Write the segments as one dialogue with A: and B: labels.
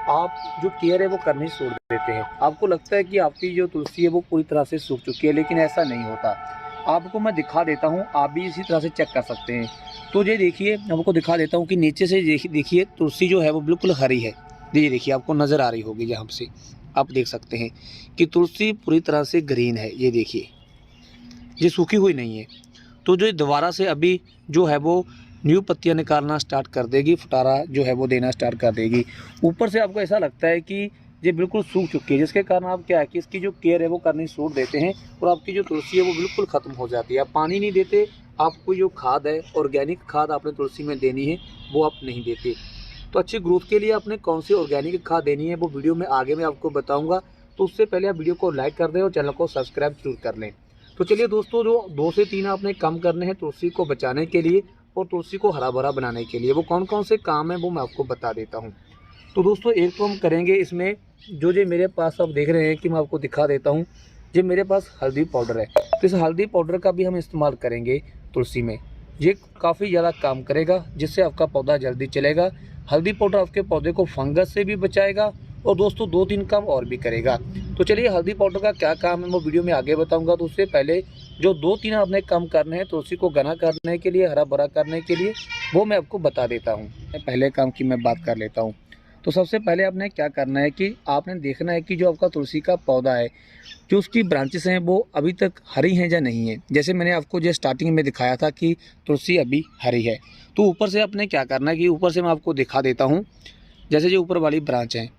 A: आप जो केयर है वो करनी छोड़ देते हैं। आपको लगता है कि आपकी जो तुलसी है वो पूरी तरह से सूख चुकी है, लेकिन ऐसा नहीं होता। आपको मैं दिखा देता हूँ, आप भी इसी तरह से चेक कर सकते हैं। तो ये देखिए, आपको दिखा देता हूँ कि नीचे से देखिए तुलसी जो है वो बिल्कुल हरी है। ये देखिए, आपको नज़र आ रही होगी यहाँ से, आप देख सकते हैं कि तुलसी पूरी तरह से ग्रीन है। ये देखिए, ये सूखी हुई नहीं है। तो जो दोबारा से अभी जो है वो न्यू पत्तियां निकालना स्टार्ट कर देगी, फुटारा जो है वो देना स्टार्ट कर देगी। ऊपर से आपको ऐसा लगता है कि ये बिल्कुल सूख चुकी है, जिसके कारण आप क्या है कि इसकी जो केयर है वो करनी छोड़ देते हैं और आपकी जो तुलसी है वो बिल्कुल ख़त्म हो जाती है। आप पानी नहीं देते, आपको जो खाद है, ऑर्गेनिक खाद आपने तुलसी में देनी है, वो आप नहीं देते। तो अच्छी ग्रोथ के लिए आपने कौन सी ऑर्गेनिक खाद देनी है वो वीडियो में आगे मैं आपको बताऊँगा। तो उससे पहले आप वीडियो को लाइक कर दें और चैनल को सब्सक्राइब जरूर कर लें। तो चलिए दोस्तों, जो 2 से 3 आपने काम करने हैं तुलसी को बचाने के लिए और तुलसी को हरा भरा बनाने के लिए, वो कौन कौन से काम हैं वो मैं आपको बता देता हूँ। तो दोस्तों, एक तो हम करेंगे इसमें, जो मेरे पास आप देख रहे हैं कि मैं आपको दिखा देता हूँ, जो मेरे पास हल्दी पाउडर है, तो इस हल्दी पाउडर का भी हम इस्तेमाल करेंगे तुलसी में। ये काफ़ी ज़्यादा काम करेगा, जिससे आपका पौधा जल्दी चलेगा। हल्दी पाउडर आपके पौधे को फंगस से भी बचाएगा और दोस्तों 2-3 काम और भी करेगा। तो चलिए, हल्दी पाउडर का क्या काम है वो वीडियो में आगे बताऊंगा। तो उससे पहले जो 2-3 आपने काम करने हैं तुलसी को घना करने के लिए, हरा भरा करने के लिए, वो मैं आपको बता देता हूँ। पहले काम की मैं बात कर लेता हूँ। तो सबसे पहले आपने क्या करना है कि आपने देखना है कि जो आपका तुलसी का पौधा है, जो उसकी ब्रांचेस हैं वो अभी तक हरी हैं या नहीं है। जैसे मैंने आपको जो स्टार्टिंग में दिखाया था कि तुलसी अभी हरी है, तो ऊपर से आपने क्या करना है कि ऊपर से मैं आपको दिखा देता हूँ। जैसे जो ऊपर वाली ब्रांच है,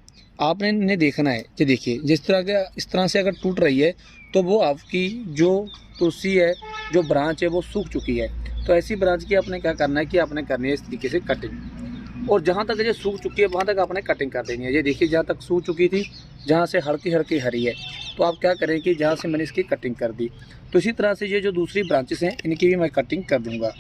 A: आपने इन्हें देखना है। ये देखिए, जिस तरह का इस तरह से अगर टूट रही है तो वो आपकी जो तुलसी है, जो ब्रांच है वो सूख चुकी है। तो ऐसी ब्रांच की आपने क्या करना है कि आपने करनी है इस तरीके से कटिंग, और जहाँ तक ये सूख चुकी है वहाँ तक आपने कटिंग कर देनी है। ये देखिए, जहाँ तक सूख चुकी थी, जहाँ से हल्की हल्की हरी है, तो आप क्या करें कि जहाँ से मैंने इसकी कटिंग कर दी, तो इसी तरह से ये जो दूसरी ब्रांचेस हैं इनकी भी मैं कटिंग कर दूँगा।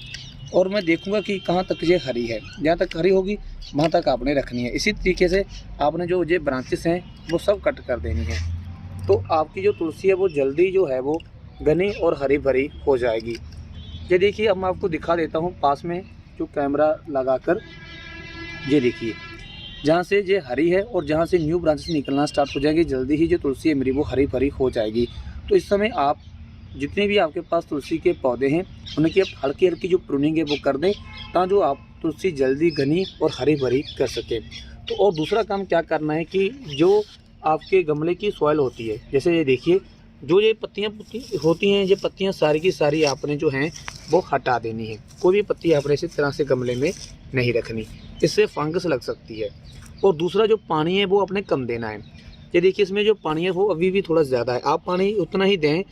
A: और मैं देखूंगा कि कहाँ तक ये हरी है, जहाँ तक हरी होगी वहाँ तक आपने रखनी है। इसी तरीके से आपने जो ये ब्रांचेस हैं वो सब कट कर देनी है। तो आपकी जो तुलसी है वो जल्दी जो है वो घनी और हरी भरी हो जाएगी। ये देखिए, अब मैं आपको दिखा देता हूँ पास में जो कैमरा लगाकर। ये देखिए, जहाँ से ये हरी है और जहाँ से न्यू ब्रांचेस निकलना स्टार्ट हो जाएंगी, जल्दी ही जो तुलसी है मेरी वो हरी भरी हो जाएगी। तो इस समय आप जितने भी आपके पास तुलसी के पौधे हैं उनकी आप हल्की हल्की जो प्रूनिंग है वो कर दें, ताकि जो आप तुलसी जल्दी घनी और हरी भरी कर सकें। तो और दूसरा काम क्या करना है कि जो आपके गमले की सॉइल होती है, जैसे ये देखिए, जो ये पत्तियाँ होती हैं, ये पत्तियाँ सारी की सारी आपने जो हैं वो हटा देनी है। कोई भी पत्ती आपने इसी तरह से गमले में नहीं रखनी, इससे फंगस लग सकती है। और दूसरा, जो पानी है वो आपने कम देना है। ये देखिए, इसमें जो पानी है वो अभी भी थोड़ा ज़्यादा है, आप पानी उतना ही दें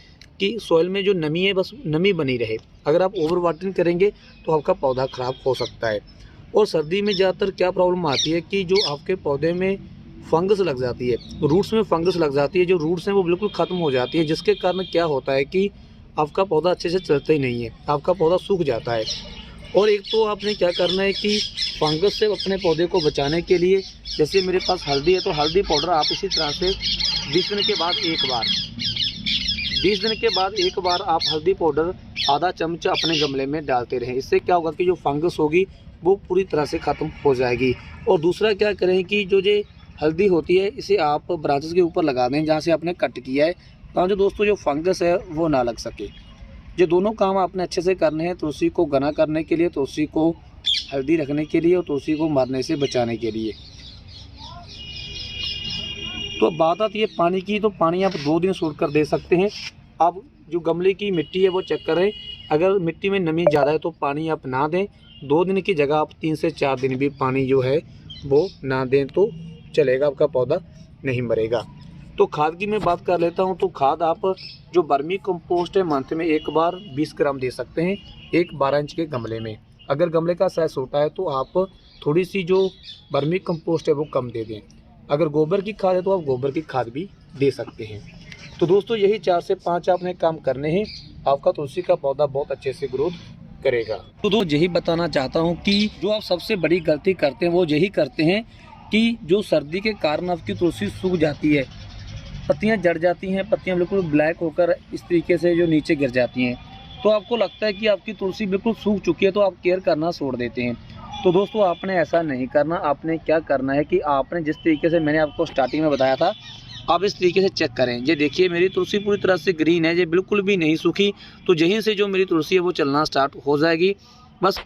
A: कि सॉइल में जो नमी है बस नमी बनी रहे। अगर आप ओवर वाटरिंग करेंगे तो आपका पौधा ख़राब हो सकता है। और सर्दी में ज़्यादातर क्या प्रॉब्लम आती है कि जो आपके पौधे में फंगस लग जाती है, रूट्स में फंगस लग जाती है, जो रूट्स हैं वो बिल्कुल ख़त्म हो जाती है, जिसके कारण क्या होता है कि आपका पौधा अच्छे से चलता ही नहीं है, आपका पौधा सूख जाता है। और एक तो आपने क्या करना है कि फंगस से अपने पौधे को बचाने के लिए, जैसे मेरे पास हल्दी है तो हल्दी पाउडर आप इसी तरह से 20 दिन के बाद एक बार, 20 दिन के बाद एक बार आप हल्दी पाउडर आधा चम्मच अपने गमले में डालते रहें। इससे क्या होगा कि जो फंगस होगी वो पूरी तरह से ख़त्म हो जाएगी। और दूसरा क्या करें कि जो ये हल्दी होती है इसे आप ब्रांचेस के ऊपर लगा दें जहाँ से आपने कट किया है, ताकि जो दोस्तों जो फंगस है वो ना लग सके। ये दोनों काम आपने अच्छे से करने हैं, तुलसी को घना करने के लिए, तुलसी को हेल्दी रखने के लिए और तुलसी को मरने से बचाने के लिए। तो बात आती है पानी की, तो पानी आप 2 दिन छोड़ कर दे सकते हैं। आप जो गमले की मिट्टी है वो चेक करें, अगर मिट्टी में नमी ज़्यादा है तो पानी आप ना दें। 2 दिन की जगह आप 3 से 4 दिन भी पानी जो है वो ना दें तो चलेगा, आपका पौधा नहीं मरेगा। तो खाद की मैं बात कर लेता हूं। तो खाद आप जो वर्मी कंपोस्ट है मंथ में एक बार 20 ग्राम दे सकते हैं, एक 12 इंच के गमले में। अगर गमले का साइज छोटा है तो आप थोड़ी सी जो वर्मी कंपोस्ट है वो कम दे दें। अगर गोबर की खाद है तो आप गोबर की खाद भी दे सकते हैं। तो दोस्तों, यही 4 से 5 आपने काम करने हैं, आपका तुलसी का पौधा बहुत अच्छे से ग्रोथ करेगा। तो दोस्तों, यही बताना चाहता हूँ कि जो आप सबसे बड़ी गलती करते हैं वो यही करते हैं कि जो सर्दी के कारण आपकी तुलसी सूख जाती है, पत्तियां जड़ जाती हैं, पत्तियां बिल्कुल ब्लैक होकर इस तरीके से जो नीचे गिर जाती हैं, तो आपको लगता है कि आपकी तुलसी बिल्कुल सूख चुकी है, तो आप केयर करना छोड़ देते हैं। तो दोस्तों आपने ऐसा नहीं करना। आपने क्या करना है कि आपने जिस तरीके से मैंने आपको स्टार्टिंग में बताया था, आप इस तरीके से चेक करें। ये देखिए मेरी तुलसी पूरी तरह से ग्रीन है, ये बिल्कुल भी नहीं सूखी। तो यहीं से जो मेरी तुलसी है वो चलना स्टार्ट हो जाएगी। बस